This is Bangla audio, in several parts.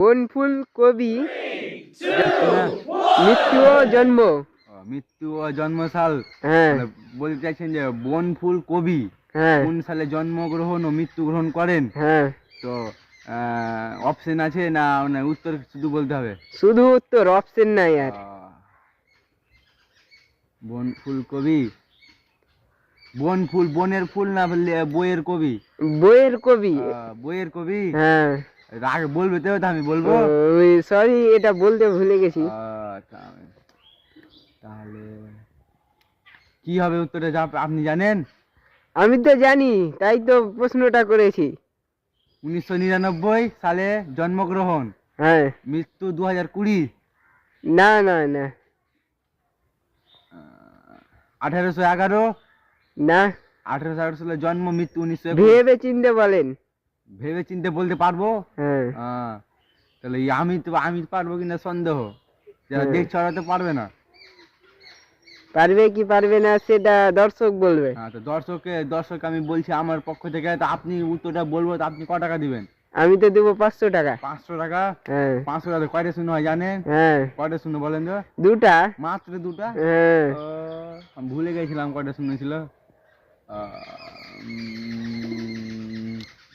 বনফুল কবি মৃত্যু ও জন্ম। মৃত্যু ও জন্মসাল। হ্যাঁ মানে বলতে চাইছেন যে বনফুল কবি হ্যাঁ কোন সালে জন্মগ্রহণ ও মৃত্যুগ্রহণ করেন। হ্যাঁ, তো অপশন আছে না, মানে উত্তর শুধু বলতে হবে? শুধু উত্তর, অপশন নাই আর। বনফুল কবি, বনফুল বনের ফুল না বললে বইয়ের কবি? বইয়ের কবি। বইয়ের কবি। হ্যাঁ আগে বলবে তো, আমি বলবো। সরি, এটা বলতে ভুলে গেছি। তাহলে কি হবে উত্তরে, যা আপনি জানেন? আমি তো জানি, তাই তো প্রশ্নটা করেছি। 1999 সালে জন্মগ্রহণ, হ্যাঁ। মৃত্যু 2020। না না না 1811। না, 1811 সালে জন্ম, মৃত্যু 1921। ভেবে চিনতে বলেন। ভেবে চিনতে বলতে পারবো? হ্যাঁ তাহলে আমি পারবো কিনা সন্দেহ, যারা হ্যাঁ। দেখছে ওরা তো পারবে না। পারবে কি পারবে না সেটা দর্শক বলবে। তো দর্শক আমি বলছি আমার পক্ষ থেকে, তো আপনি উত্তরটা বলবো, তো আপনি ক টাকা দিবেন? আমি তো দেবো 500 টাকা। 500 টাকা? হ্যাঁ 500 টাকা কয়টা শূন্য হয় জানেন? হ্যাঁ, কয়টা শূন্য বলেন তো? দুটা। মাত্র দুটা? হ্যাঁ আমি ভুলে গেছিলাম কয়টা শূন্য ছিল।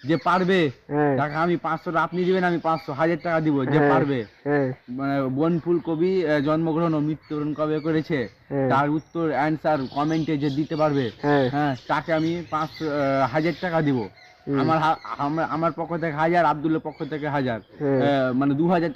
যে পারবে হ্যাঁ টাকা আমি 500 টাকা আপনি দিবেন, আমি 500 1000 টাকা দিব, যে হ্যাঁ, পারবে। হ্যাঁ মানে বনফুল কবি জন্মগ্রহণ ও মৃত্যুবরণ কবে করেছে, হ্যাঁ তার উত্তর অ্যান্সার কমেন্টে যে দিতে পারবে, হ্যাঁ। হ্যাঁ, তাকে আমি 1000 টাকা দিব। হুম। আমার পক্ষ থেকে 1000, আব্দুলের পক্ষ থেকে 1000, হ্যাঁ। মানে 2000 টাকা।